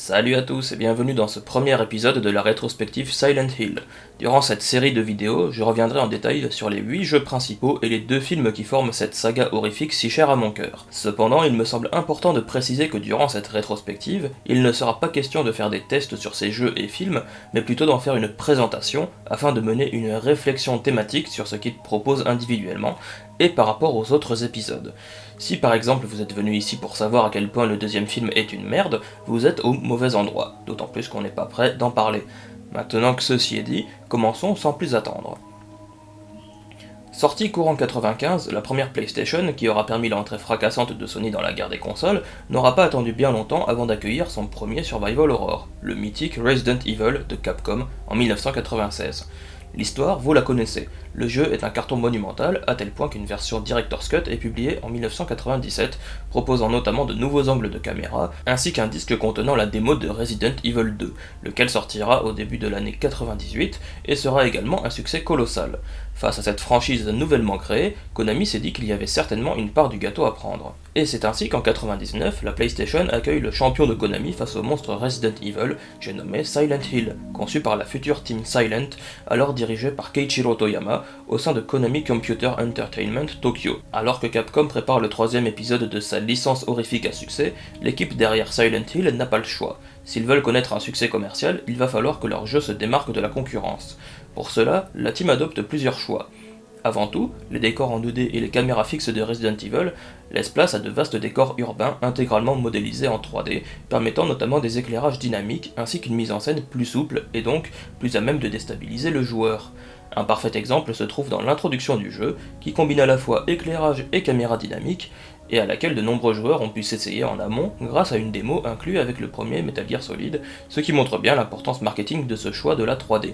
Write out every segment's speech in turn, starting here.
Salut à tous et bienvenue dans ce premier épisode de la rétrospective Silent Hill. Durant cette série de vidéos, je reviendrai en détail sur les 8 jeux principaux et les 2 films qui forment cette saga horrifique si chère à mon cœur. Cependant, il me semble important de préciser que durant cette rétrospective, il ne sera pas question de faire des tests sur ces jeux et films, mais plutôt d'en faire une présentation, afin de mener une réflexion thématique sur ce qu'ils proposent individuellement, et par rapport aux autres épisodes. Si par exemple vous êtes venu ici pour savoir à quel point le deuxième film est une merde, vous êtes au mauvais endroit, d'autant plus qu'on n'est pas prêt d'en parler. Maintenant que ceci est dit, commençons sans plus attendre. Sortie courant 95, la première PlayStation, qui aura permis l'entrée fracassante de Sony dans la guerre des consoles, n'aura pas attendu bien longtemps avant d'accueillir son premier survival horror, le mythique Resident Evil de Capcom en 1996. L'histoire, vous la connaissez. Le jeu est un carton monumental, à tel point qu'une version Director's Cut est publiée en 1997, proposant notamment de nouveaux angles de caméra, ainsi qu'un disque contenant la démo de Resident Evil 2, lequel sortira au début de l'année 98 et sera également un succès colossal. Face à cette franchise nouvellement créée, Konami s'est dit qu'il y avait certainement une part du gâteau à prendre. Et c'est ainsi qu'en 99, la PlayStation accueille le champion de Konami face au monstre Resident Evil, j'ai nommé Silent Hill, conçu par la future Team Silent, alors dirigée par Keiichiro Toyama, au sein de Konami Computer Entertainment Tokyo. Alors que Capcom prépare le 3ème épisode de sa licence horrifique à succès, l'équipe derrière Silent Hill n'a pas le choix. S'ils veulent connaître un succès commercial, il va falloir que leur jeu se démarque de la concurrence. Pour cela, la team adopte plusieurs choix. Avant tout, les décors en 2D et les caméras fixes de Resident Evil laissent place à de vastes décors urbains intégralement modélisés en 3D, permettant notamment des éclairages dynamiques ainsi qu'une mise en scène plus souple et donc plus à même de déstabiliser le joueur. Un parfait exemple se trouve dans l'introduction du jeu, qui combine à la fois éclairage et caméra dynamique, et à laquelle de nombreux joueurs ont pu s'essayer en amont grâce à une démo inclue avec le premier Metal Gear Solid, ce qui montre bien l'importance marketing de ce choix de la 3D.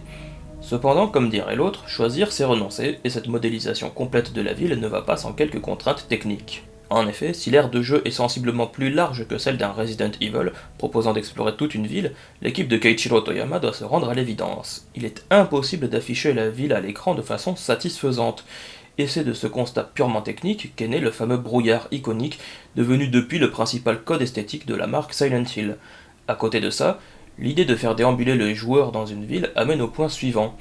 Cependant, comme dirait l'autre, choisir c'est renoncer, et cette modélisation complète de la ville ne va pas sans quelques contraintes techniques. En effet, si l'aire de jeu est sensiblement plus large que celle d'un Resident Evil, proposant d'explorer toute une ville, l'équipe de Keiichiro Toyama doit se rendre à l'évidence. Il est impossible d'afficher la ville à l'écran de façon satisfaisante, et c'est de ce constat purement technique qu'est né le fameux brouillard iconique, devenu depuis le principal code esthétique de la marque Silent Hill. À côté de ça, l'idée de faire déambuler le joueur dans une ville amène au point suivant.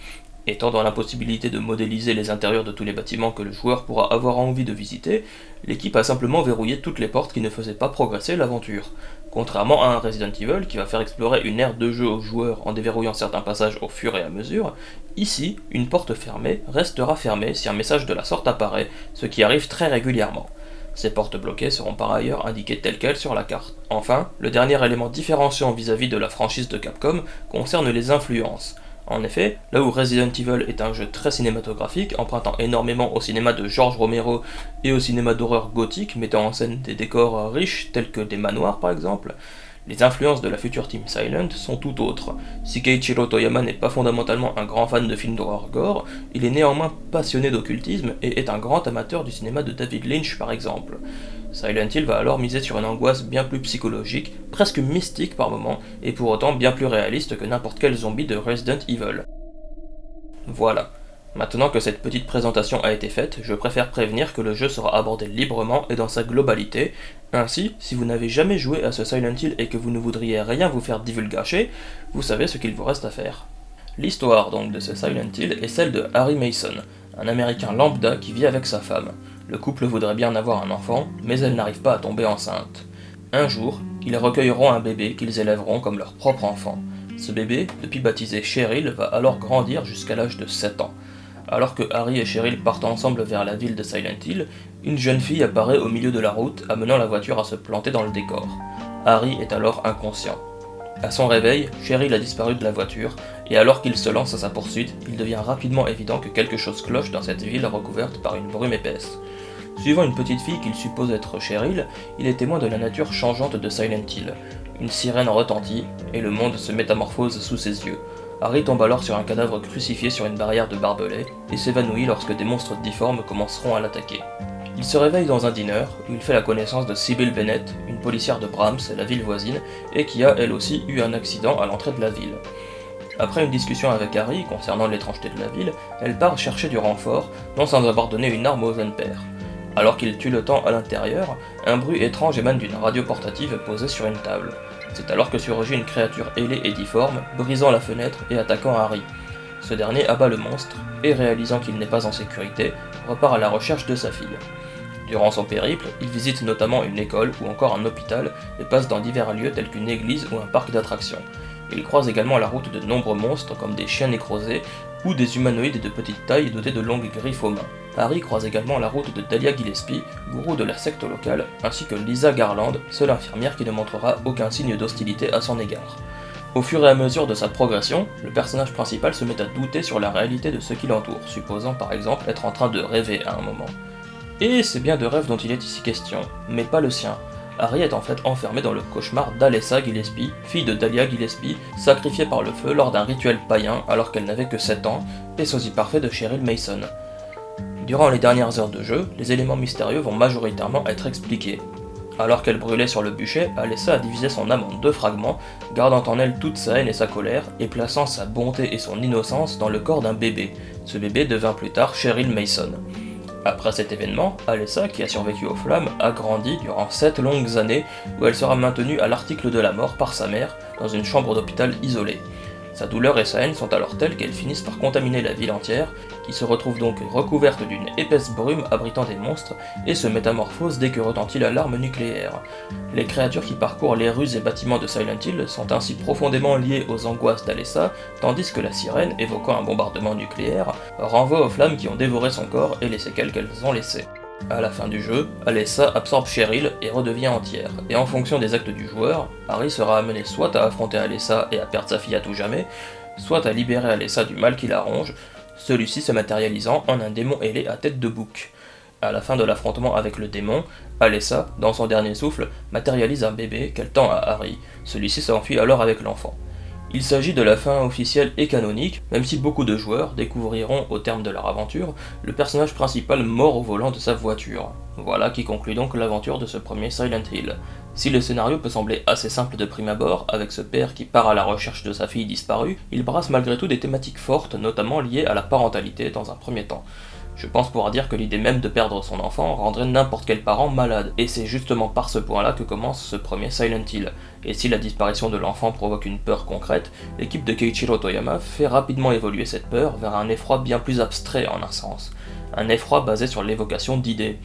Étant dans l'impossibilité de modéliser les intérieurs de tous les bâtiments que le joueur pourra avoir envie de visiter, l'équipe a simplement verrouillé toutes les portes qui ne faisaient pas progresser l'aventure. Contrairement à un Resident Evil qui va faire explorer une aire de jeu aux joueurs en déverrouillant certains passages au fur et à mesure, ici, une porte fermée restera fermée si un message de la sorte apparaît, ce qui arrive très régulièrement. Ces portes bloquées seront par ailleurs indiquées telles quelles sur la carte. Enfin, le dernier élément différenciant vis-à-vis de la franchise de Capcom concerne les influences. En effet, là où Resident Evil est un jeu très cinématographique, empruntant énormément au cinéma de George Romero et au cinéma d'horreur gothique, mettant en scène des décors riches tels que des manoirs par exemple, les influences de la future Team Silent sont tout autres. Si Keiichiro Toyama n'est pas fondamentalement un grand fan de films d'horreur gore, il est néanmoins passionné d'occultisme et est un grand amateur du cinéma de David Lynch par exemple. Silent Hill va alors miser sur une angoisse bien plus psychologique, presque mystique par moments, et pour autant bien plus réaliste que n'importe quel zombie de Resident Evil. Voilà. Maintenant que cette petite présentation a été faite, je préfère prévenir que le jeu sera abordé librement et dans sa globalité. Ainsi, si vous n'avez jamais joué à ce Silent Hill et que vous ne voudriez rien vous faire divulgacher, vous savez ce qu'il vous reste à faire. L'histoire donc de ce Silent Hill est celle de Harry Mason, un américain lambda qui vit avec sa femme. Le couple voudrait bien avoir un enfant, mais elle n'arrive pas à tomber enceinte. Un jour, ils recueilleront un bébé qu'ils élèveront comme leur propre enfant. Ce bébé, depuis baptisé Cheryl, va alors grandir jusqu'à l'âge de 7 ans. Alors que Harry et Cheryl partent ensemble vers la ville de Silent Hill, une jeune fille apparaît au milieu de la route, amenant la voiture à se planter dans le décor. Harry est alors inconscient. À son réveil, Cheryl a disparu de la voiture, et alors qu'il se lance à sa poursuite, il devient rapidement évident que quelque chose cloche dans cette ville recouverte par une brume épaisse. Suivant une petite fille qu'il suppose être Cheryl, il est témoin de la nature changeante de Silent Hill. Une sirène retentit, et le monde se métamorphose sous ses yeux. Harry tombe alors sur un cadavre crucifié sur une barrière de barbelés, et s'évanouit lorsque des monstres difformes commenceront à l'attaquer. Il se réveille dans un diner, où il fait la connaissance de Sybil Bennett, une policière de Brahms, la ville voisine, et qui a elle aussi eu un accident à l'entrée de la ville. Après une discussion avec Harry concernant l'étrangeté de la ville, elle part chercher du renfort, non sans avoir donné une arme au jeune père. Alors qu'il tue le temps à l'intérieur, un bruit étrange émane d'une radio portative posée sur une table. C'est alors que surgit une créature ailée et difforme, brisant la fenêtre et attaquant Harry. Ce dernier abat le monstre, et réalisant qu'il n'est pas en sécurité, repart à la recherche de sa fille. Durant son périple, il visite notamment une école ou encore un hôpital et passe dans divers lieux tels qu'une église ou un parc d'attractions. Il croise également la route de nombreux monstres comme des chiens nécrosés ou des humanoïdes de petite taille dotés de longues griffes aux mains. Harry croise également la route de Dahlia Gillespie, gourou de la secte locale, ainsi que Lisa Garland, seule infirmière qui ne montrera aucun signe d'hostilité à son égard. Au fur et à mesure de sa progression, le personnage principal se met à douter sur la réalité de ce qui l'entoure, supposant par exemple être en train de rêver à un moment. Et c'est bien de rêve dont il est ici question, mais pas le sien. Harry est en fait enfermé dans le cauchemar d'Alessa Gillespie, fille de Dahlia Gillespie, sacrifiée par le feu lors d'un rituel païen alors qu'elle n'avait que 7 ans, et sosie parfait de Cheryl Mason. Durant les dernières heures de jeu, les éléments mystérieux vont majoritairement être expliqués. Alors qu'elle brûlait sur le bûcher, Alessa a divisé son âme en 2 fragments, gardant en elle toute sa haine et sa colère, et plaçant sa bonté et son innocence dans le corps d'un bébé. Ce bébé devint plus tard Cheryl Mason. Après cet événement, Alessa, qui a survécu aux flammes, a grandi durant 7 longues années où elle sera maintenue à l'article de la mort par sa mère, dans une chambre d'hôpital isolée. Sa douleur et sa haine sont alors telles qu'elles finissent par contaminer la ville entière, qui se retrouve donc recouverte d'une épaisse brume abritant des monstres, et se métamorphose dès que retentit l'alarme nucléaire. Les créatures qui parcourent les rues et bâtiments de Silent Hill sont ainsi profondément liées aux angoisses d'Alessa, tandis que la sirène, évoquant un bombardement nucléaire, renvoie aux flammes qui ont dévoré son corps et les séquelles qu'elles ont laissées. À la fin du jeu, Alessa absorbe Cheryl et redevient entière, et en fonction des actes du joueur, Harry sera amené soit à affronter Alessa et à perdre sa fille à tout jamais, soit à libérer Alessa du mal qui la ronge, celui-ci se matérialisant en un démon ailé à tête de bouc. À la fin de l'affrontement avec le démon, Alessa, dans son dernier souffle, matérialise un bébé qu'elle tend à Harry, celui-ci s'enfuit alors avec l'enfant. Il s'agit de la fin officielle et canonique, même si beaucoup de joueurs découvriront au terme de leur aventure le personnage principal mort au volant de sa voiture. Voilà qui conclut donc l'aventure de ce premier Silent Hill. Si le scénario peut sembler assez simple de prime abord, avec ce père qui part à la recherche de sa fille disparue, il brasse malgré tout des thématiques fortes, notamment liées à la parentalité dans un premier temps. Je pense pouvoir dire que l'idée même de perdre son enfant rendrait n'importe quel parent malade, et c'est justement par ce point-là que commence ce premier Silent Hill. Et si la disparition de l'enfant provoque une peur concrète, l'équipe de Keiichiro Toyama fait rapidement évoluer cette peur vers un effroi bien plus abstrait en un sens. Un effroi basé sur l'évocation d'idées.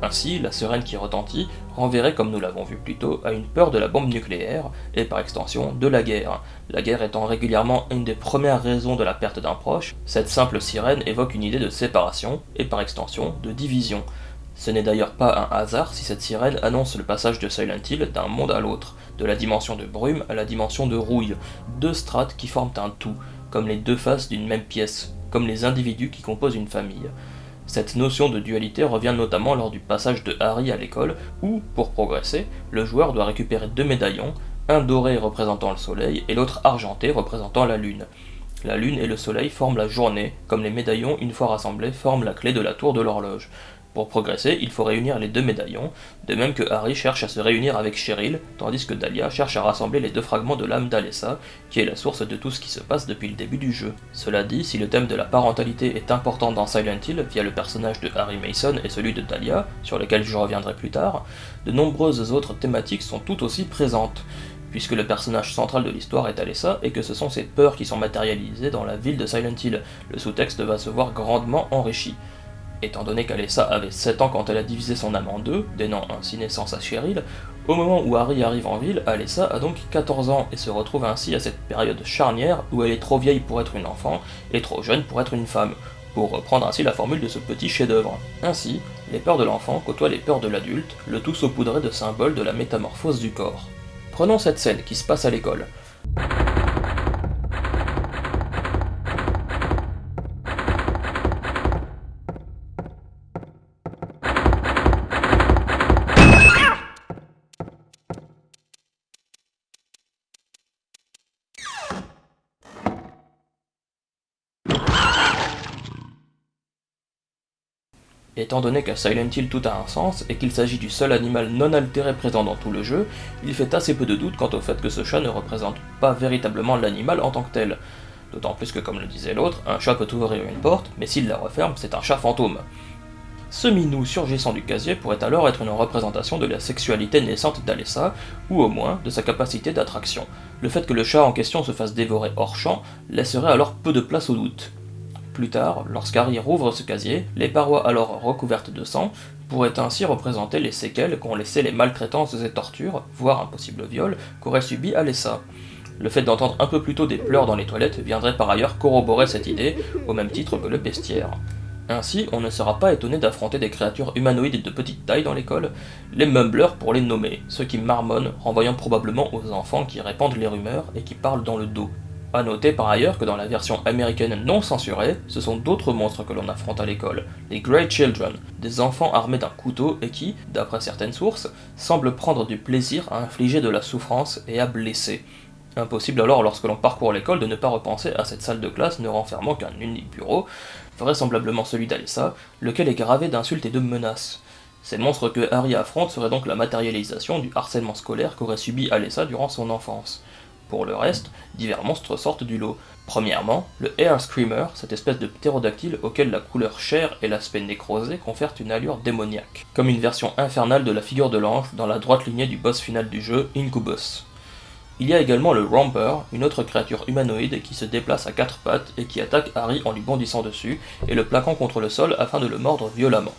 Ainsi, la sirène qui retentit renverrait, comme nous l'avons vu plus tôt, à une peur de la bombe nucléaire, et par extension de la guerre étant régulièrement une des premières raisons de la perte d'un proche, cette simple sirène évoque une idée de séparation, et par extension de division. Ce n'est d'ailleurs pas un hasard si cette sirène annonce le passage de Silent Hill d'un monde à l'autre, de la dimension de brume à la dimension de rouille, 2 strates qui forment un tout, comme les 2 faces d'une même pièce, comme les individus qui composent une famille. Cette notion de dualité revient notamment lors du passage de Harry à l'école, où, pour progresser, le joueur doit récupérer 2 médaillons, un doré représentant le soleil et l'autre argenté représentant la lune. La lune et le soleil forment la journée, comme les médaillons, une fois rassemblés, forment la clé de la tour de l'horloge. Pour progresser, il faut réunir les 2 médaillons, de même que Harry cherche à se réunir avec Cheryl, tandis que Dahlia cherche à rassembler les 2 fragments de l'âme d'Alessa, qui est la source de tout ce qui se passe depuis le début du jeu. Cela dit, si le thème de la parentalité est important dans Silent Hill via le personnage de Harry Mason et celui de Dahlia, sur lesquels je reviendrai plus tard, de nombreuses autres thématiques sont tout aussi présentes, puisque le personnage central de l'histoire est Alessa et que ce sont ses peurs qui sont matérialisées dans la ville de Silent Hill. Le sous-texte va se voir grandement enrichi. Étant donné qu'Alessa avait 7 ans quand elle a divisé son âme en 2, donnant ainsi naissance à Cheryl, au moment où Harry arrive en ville, Alessa a donc 14 ans et se retrouve ainsi à cette période charnière où elle est trop vieille pour être une enfant et trop jeune pour être une femme, pour reprendre ainsi la formule de ce petit chef-d'œuvre. Ainsi, les peurs de l'enfant côtoient les peurs de l'adulte, le tout saupoudré de symboles de la métamorphose du corps. Prenons cette scène qui se passe à l'école. Étant donné qu'à Silent Hill tout a un sens, et qu'il s'agit du seul animal non altéré présent dans tout le jeu, il fait assez peu de doute quant au fait que ce chat ne représente pas véritablement l'animal en tant que tel. D'autant plus que, comme le disait l'autre, un chat peut ouvrir une porte, mais s'il la referme, c'est un chat fantôme. Ce minou surgissant du casier pourrait alors être une représentation de la sexualité naissante d'Alessa, ou au moins de sa capacité d'attraction. Le fait que le chat en question se fasse dévorer hors champ laisserait alors peu de place au doute. Plus tard, lorsqu'Harry rouvre ce casier, les parois alors recouvertes de sang pourraient ainsi représenter les séquelles qu'ont laissées les maltraitances et tortures, voire un possible viol, qu'aurait subi Alessa. Le fait d'entendre un peu plus tôt des pleurs dans les toilettes viendrait par ailleurs corroborer cette idée, au même titre que le bestiaire. Ainsi, on ne sera pas étonné d'affronter des créatures humanoïdes de petite taille dans l'école, les mumblers pour les nommer, ceux qui marmonnent, renvoyant probablement aux enfants qui répandent les rumeurs et qui parlent dans le dos. A noter par ailleurs que dans la version américaine non censurée, ce sont d'autres monstres que l'on affronte à l'école, les Grey Children, des enfants armés d'un couteau et qui, d'après certaines sources, semblent prendre du plaisir à infliger de la souffrance et à blesser. Impossible alors lorsque l'on parcourt l'école de ne pas repenser à cette salle de classe ne renfermant qu'un unique bureau, vraisemblablement celui d'Alessa, lequel est gravé d'insultes et de menaces. Ces monstres que Harry affronte seraient donc la matérialisation du harcèlement scolaire qu'aurait subi Alessa durant son enfance. Pour le reste, divers monstres sortent du lot. Premièrement, le Air Screamer, cette espèce de ptérodactyle auquel la couleur chair et l'aspect nécrosé confèrent une allure démoniaque, comme une version infernale de la figure de l'ange dans la droite lignée du boss final du jeu, Incubus. Il y a également le Romper, une autre créature humanoïde qui se déplace à quatre pattes et qui attaque Harry en lui bondissant dessus et le plaquant contre le sol afin de le mordre violemment.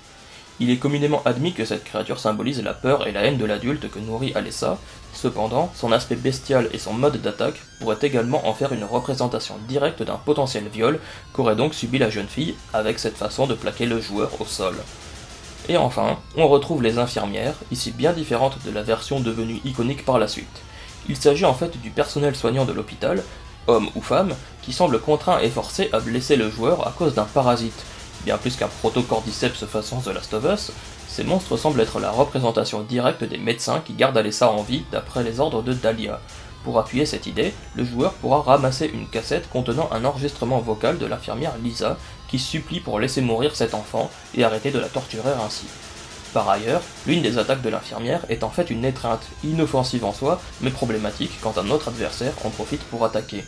Il est communément admis que cette créature symbolise la peur et la haine de l'adulte que nourrit Alessa, cependant, son aspect bestial et son mode d'attaque pourraient également en faire une représentation directe d'un potentiel viol qu'aurait donc subi la jeune fille avec cette façon de plaquer le joueur au sol. Et enfin, on retrouve les infirmières, ici bien différentes de la version devenue iconique par la suite. Il s'agit en fait du personnel soignant de l'hôpital, homme ou femme, qui semble contraint et forcé à blesser le joueur à cause d'un parasite. Bien plus qu'un protocordyceps façon The Last of Us, ces monstres semblent être la représentation directe des médecins qui gardent Alessa en vie d'après les ordres de Dahlia. Pour appuyer cette idée, le joueur pourra ramasser une cassette contenant un enregistrement vocal de l'infirmière Lisa qui supplie pour laisser mourir cet enfant et arrêter de la torturer ainsi. Par ailleurs, l'une des attaques de l'infirmière est en fait une étreinte, inoffensive en soi, mais problématique quand un autre adversaire en profite pour attaquer.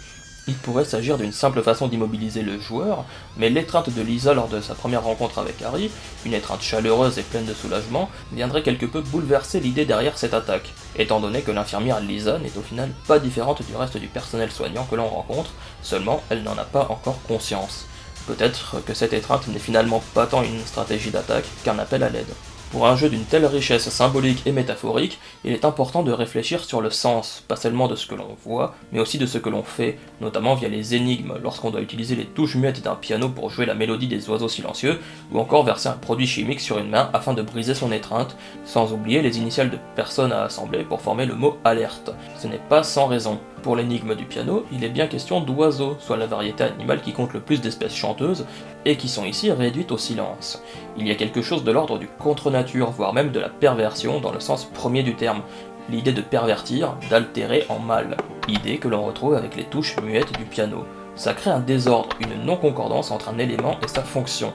Il pourrait s'agir d'une simple façon d'immobiliser le joueur, mais l'étreinte de Lisa lors de sa première rencontre avec Harry, une étreinte chaleureuse et pleine de soulagement, viendrait quelque peu bouleverser l'idée derrière cette attaque, étant donné que l'infirmière Lisa n'est au final pas différente du reste du personnel soignant que l'on rencontre, seulement elle n'en a pas encore conscience. Peut-être que cette étreinte n'est finalement pas tant une stratégie d'attaque qu'un appel à l'aide. Pour un jeu d'une telle richesse symbolique et métaphorique, il est important de réfléchir sur le sens, pas seulement de ce que l'on voit, mais aussi de ce que l'on fait, notamment via les énigmes, lorsqu'on doit utiliser les touches muettes d'un piano pour jouer la mélodie des oiseaux silencieux, ou encore verser un produit chimique sur une main afin de briser son étreinte, sans oublier les initiales de personnes à assembler pour former le mot alerte. Ce n'est pas sans raison. Pour l'énigme du piano, il est bien question d'oiseaux, soit la variété animale qui compte le plus d'espèces chanteuses, et qui sont ici réduites au silence. Il y a quelque chose de l'ordre du contre-nature, voire même de la perversion dans le sens premier du terme, l'idée de pervertir, d'altérer en mal, idée que l'on retrouve avec les touches muettes du piano. Ça crée un désordre, une non-concordance entre un élément et sa fonction.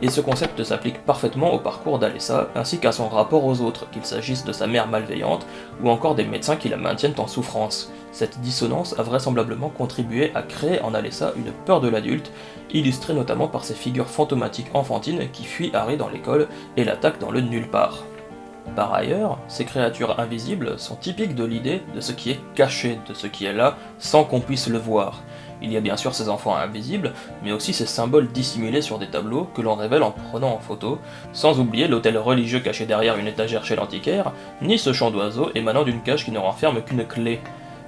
Et ce concept s'applique parfaitement au parcours d'Alessa, ainsi qu'à son rapport aux autres, qu'il s'agisse de sa mère malveillante, ou encore des médecins qui la maintiennent en souffrance. Cette dissonance a vraisemblablement contribué à créer en Alessa une peur de l'adulte, illustrée notamment par ces figures fantomatiques enfantines qui fuient Harry dans l'école et l'attaquent dans le nulle part. Par ailleurs, ces créatures invisibles sont typiques de l'idée de ce qui est caché, de ce qui est là, sans qu'on puisse le voir. Il y a bien sûr ces enfants invisibles, mais aussi ces symboles dissimulés sur des tableaux que l'on révèle en prenant en photo, sans oublier l'autel religieux caché derrière une étagère chez l'antiquaire, ni ce chant d'oiseau émanant d'une cage qui ne renferme qu'une clé.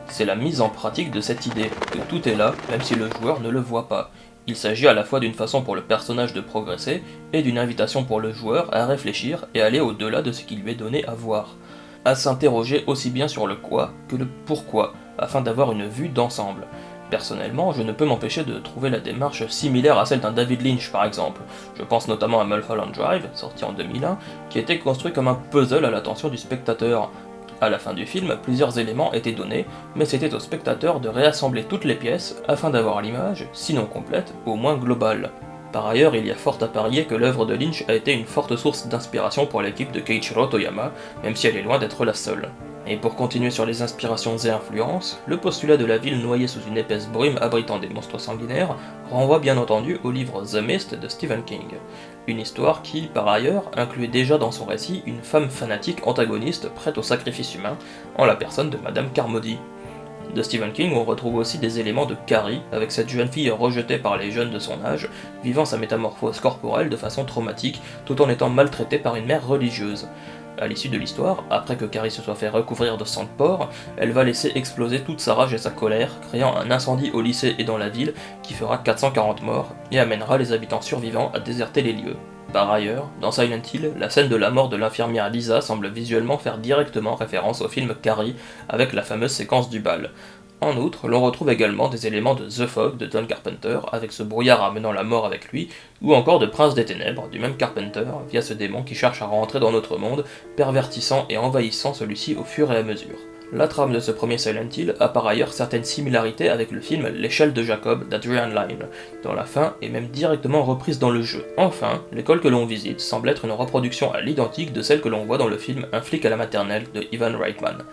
C'est la mise en pratique de cette idée, que tout est là, même si le joueur ne le voit pas. Il s'agit à la fois d'une façon pour le personnage de progresser, et d'une invitation pour le joueur à réfléchir et aller au-delà de ce qui lui est donné à voir. À s'interroger aussi bien sur le quoi que le pourquoi, afin d'avoir une vue d'ensemble. Personnellement, je ne peux m'empêcher de trouver la démarche similaire à celle d'un David Lynch par exemple. Je pense notamment à Mulholland Drive, sorti en 2001, qui était construit comme un puzzle à l'attention du spectateur. À la fin du film, plusieurs éléments étaient donnés, mais c'était au spectateur de réassembler toutes les pièces afin d'avoir l'image, sinon complète, au moins globale. Par ailleurs, il y a fort à parier que l'œuvre de Lynch a été une forte source d'inspiration pour l'équipe de Keiichiro Toyama, même si elle est loin d'être la seule. Et pour continuer sur les inspirations et influences, le postulat de la ville noyée sous une épaisse brume abritant des monstres sanguinaires renvoie bien entendu au livre The Mist de Stephen King. Une histoire qui, par ailleurs, incluait déjà dans son récit une femme fanatique antagoniste prête au sacrifice humain, en la personne de Madame Carmody. De Stephen King, on retrouve aussi des éléments de Carrie, avec cette jeune fille rejetée par les jeunes de son âge, vivant sa métamorphose corporelle de façon traumatique, tout en étant maltraitée par une mère religieuse. À l'issue de l'histoire, après que Carrie se soit fait recouvrir de sang de porc, elle va laisser exploser toute sa rage et sa colère, créant un incendie au lycée et dans la ville qui fera 440 morts et amènera les habitants survivants à déserter les lieux. Par ailleurs, dans Silent Hill, la scène de la mort de l'infirmière Lisa semble visuellement faire directement référence au film Carrie avec la fameuse séquence du bal. En outre, l'on retrouve également des éléments de The Fog de John Carpenter, avec ce brouillard amenant la mort avec lui, ou encore de Prince des Ténèbres, du même Carpenter, via ce démon qui cherche à rentrer dans notre monde, pervertissant et envahissant celui-ci au fur et à mesure. La trame de ce premier Silent Hill a par ailleurs certaines similarités avec le film L'échelle de Jacob d'Adrian Lyne, dont la fin est même directement reprise dans le jeu. Enfin, l'école que l'on visite semble être une reproduction à l'identique de celle que l'on voit dans le film Un flic à la maternelle de Ivan Reitman.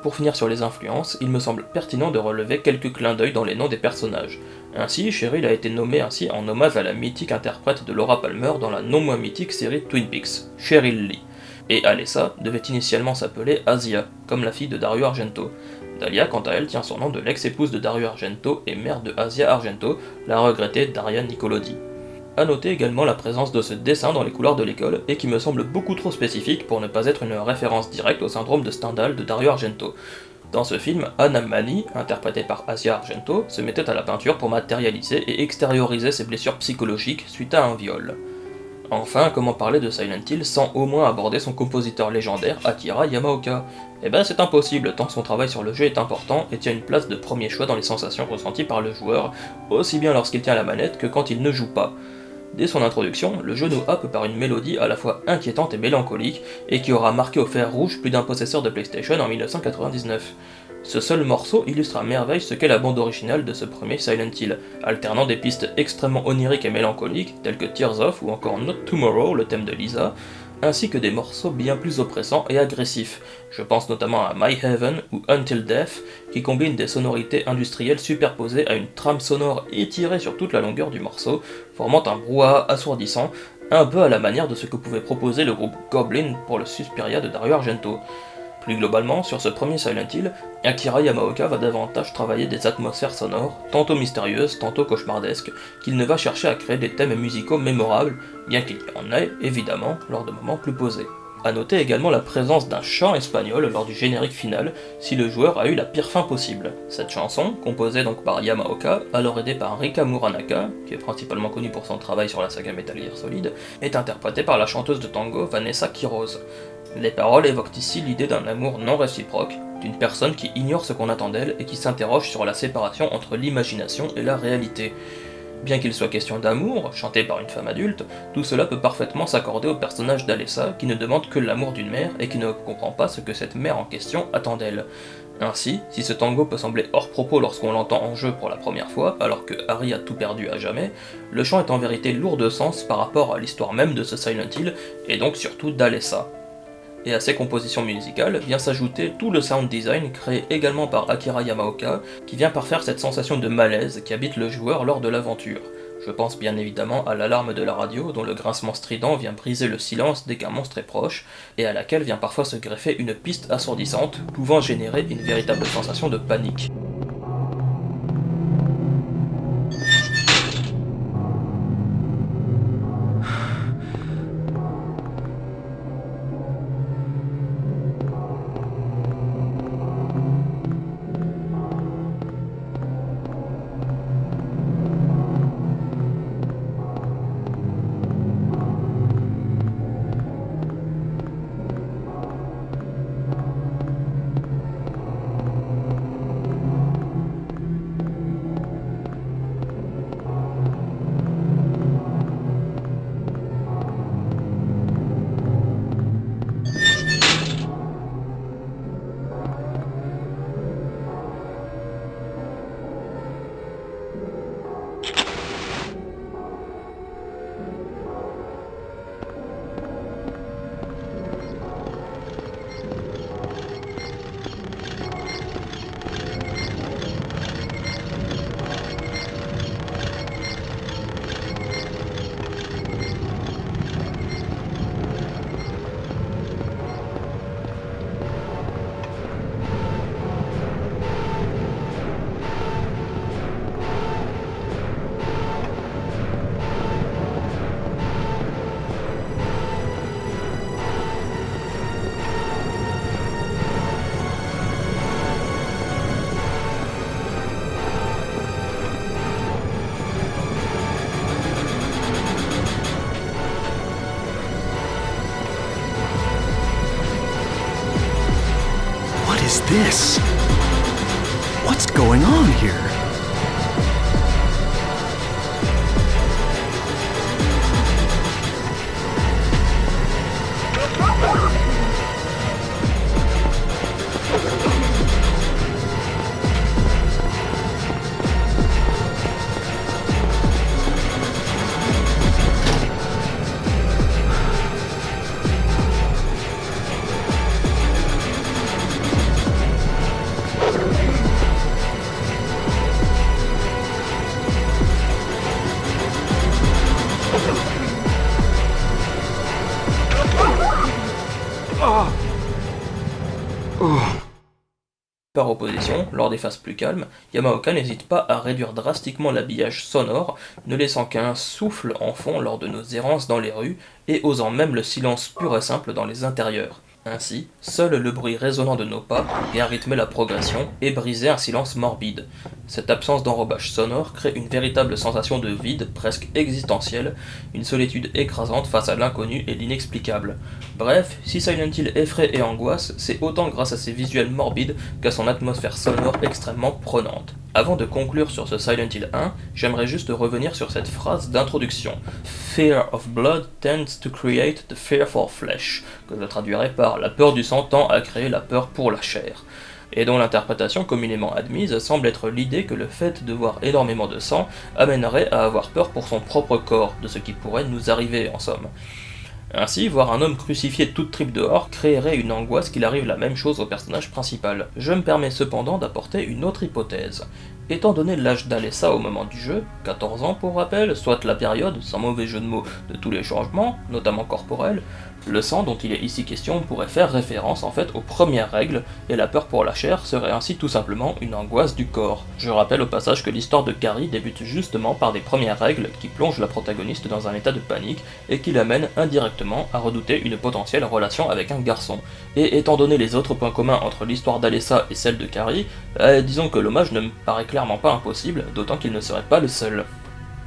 Pour finir sur les influences, il me semble pertinent de relever quelques clins d'œil dans les noms des personnages. Ainsi, Cheryl a été nommée ainsi en hommage à la mythique interprète de Laura Palmer dans la non moins mythique série Twin Peaks, Cheryl Lee. Et Alessa devait initialement s'appeler Asia, comme la fille de Dario Argento. Dahlia, quant à elle, tient son nom de l'ex-épouse de Dario Argento et mère de Asia Argento, la regrettée Daria Nicolodi. A noter également la présence de ce dessin dans les couloirs de l'école, et qui me semble beaucoup trop spécifique pour ne pas être une référence directe au syndrome de Stendhal de Dario Argento. Dans ce film, Anna Mani, interprétée par Asia Argento, se mettait à la peinture pour matérialiser et extérioriser ses blessures psychologiques suite à un viol. Enfin, comment parler de Silent Hill sans au moins aborder son compositeur légendaire Akira Yamaoka? Eh ben c'est impossible, tant son travail sur le jeu est important et tient une place de premier choix dans les sensations ressenties par le joueur, aussi bien lorsqu'il tient la manette que quand il ne joue pas. Dès son introduction, le jeu nous happe par une mélodie à la fois inquiétante et mélancolique, et qui aura marqué au fer rouge plus d'un possesseur de PlayStation en 1999. Ce seul morceau illustre à merveille ce qu'est la bande originale de ce premier Silent Hill, alternant des pistes extrêmement oniriques et mélancoliques, telles que Tears Off ou encore Not Tomorrow, le thème de Lisa, ainsi que des morceaux bien plus oppressants et agressifs. Je pense notamment à My Heaven ou Until Death, qui combinent des sonorités industrielles superposées à une trame sonore étirée sur toute la longueur du morceau, formant un brouhaha assourdissant, un peu à la manière de ce que pouvait proposer le groupe Goblin pour le Suspiria de Dario Argento. Plus globalement, sur ce premier Silent Hill, Akira Yamaoka va davantage travailler des atmosphères sonores, tantôt mystérieuses, tantôt cauchemardesques, qu'il ne va chercher à créer des thèmes musicaux mémorables, bien qu'il y en ait, évidemment, lors de moments plus posés. A noter également la présence d'un chant espagnol lors du générique final, si le joueur a eu la pire fin possible. Cette chanson, composée donc par Yamaoka, alors aidée par Rika Muranaka, qui est principalement connue pour son travail sur la saga Metal Gear Solid, est interprétée par la chanteuse de tango Vanessa Quiroz. Les paroles évoquent ici l'idée d'un amour non réciproque, d'une personne qui ignore ce qu'on attend d'elle et qui s'interroge sur la séparation entre l'imagination et la réalité. Bien qu'il soit question d'amour, chanté par une femme adulte, tout cela peut parfaitement s'accorder au personnage d'Alessa qui ne demande que l'amour d'une mère et qui ne comprend pas ce que cette mère en question attend d'elle. Ainsi, si ce tango peut sembler hors propos lorsqu'on l'entend en jeu pour la première fois, alors que Harry a tout perdu à jamais, le chant est en vérité lourd de sens par rapport à l'histoire même de ce Silent Hill, et donc surtout d'Alessa. Et à ces compositions musicales vient s'ajouter tout le sound design créé également par Akira Yamaoka, qui vient parfaire cette sensation de malaise qui habite le joueur lors de l'aventure. Je pense bien évidemment à l'alarme de la radio dont le grincement strident vient briser le silence dès qu'un monstre est proche, et à laquelle vient parfois se greffer une piste assourdissante, pouvant générer une véritable sensation de panique. is this? What's going on here? Par opposition, lors des phases plus calmes, Yamaoka n'hésite pas à réduire drastiquement l'habillage sonore, ne laissant qu'un souffle en fond lors de nos errances dans les rues et osant même le silence pur et simple dans les intérieurs. Ainsi, seul le bruit résonnant de nos pas vient rythmer la progression et briser un silence morbide. Cette absence d'enrobage sonore crée une véritable sensation de vide presque existentielle, une solitude écrasante face à l'inconnu et l'inexplicable. Bref, si Silent Hill effraie et angoisse, c'est autant grâce à ses visuels morbides qu'à son atmosphère sonore extrêmement prenante. Avant de conclure sur ce Silent Hill 1, j'aimerais juste revenir sur cette phrase d'introduction. Fear of blood tends to create the fear for flesh, que je traduirais par la peur du sang tend à créer la peur pour la chair, et dont l'interprétation communément admise semble être l'idée que le fait de voir énormément de sang amènerait à avoir peur pour son propre corps, de ce qui pourrait nous arriver en somme. Ainsi, voir un homme crucifié de toute tripe dehors créerait une angoisse qu'il arrive la même chose au personnage principal. Je me permets cependant d'apporter une autre hypothèse. Étant donné l'âge d'Alessa au moment du jeu, 14 ans pour rappel, soit la période, sans mauvais jeu de mots, de tous les changements, notamment corporels, le sang dont il est ici question pourrait faire référence en fait aux premières règles, et la peur pour la chair serait ainsi tout simplement une angoisse du corps. Je rappelle au passage que l'histoire de Carrie débute justement par des premières règles qui plongent la protagoniste dans un état de panique et qui l'amènent indirectement à redouter une potentielle relation avec un garçon. Et étant donné les autres points communs entre l'histoire d'Alessa et celle de Carrie, disons que l'hommage ne me paraît clairement pas impossible, d'autant qu'il ne serait pas le seul.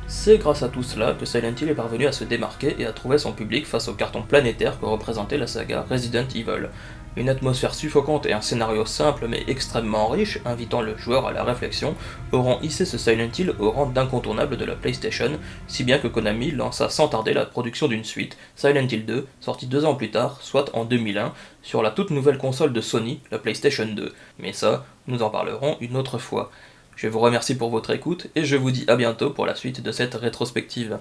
C'est grâce à tout cela que Silent Hill est parvenu à se démarquer et à trouver son public face au carton planétaire que représentait la saga Resident Evil. Une atmosphère suffocante et un scénario simple mais extrêmement riche, invitant le joueur à la réflexion, auront hissé ce Silent Hill au rang d'incontournable de la PlayStation, si bien que Konami lança sans tarder la production d'une suite, Silent Hill 2, sortie 2 ans plus tard, soit en 2001, sur la toute nouvelle console de Sony, la PlayStation 2. Mais ça, nous en parlerons une autre fois. Je vous remercie pour votre écoute et je vous dis à bientôt pour la suite de cette rétrospective.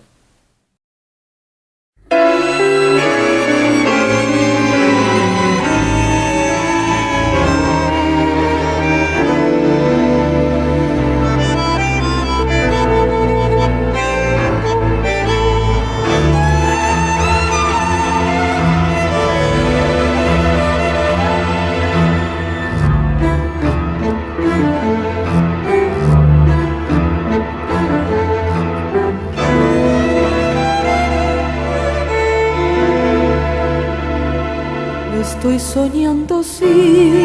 Estoy soñando, sí,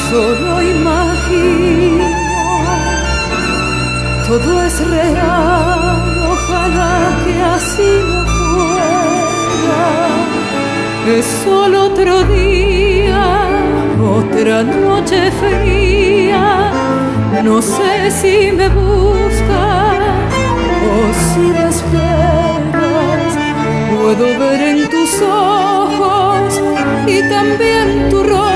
solo imagino, todo es real, ojalá que así no fuera. Es solo otro día, otra noche fría, no sé si me buscas o si me esperas, puedo ver en tus ojos y también tu rostro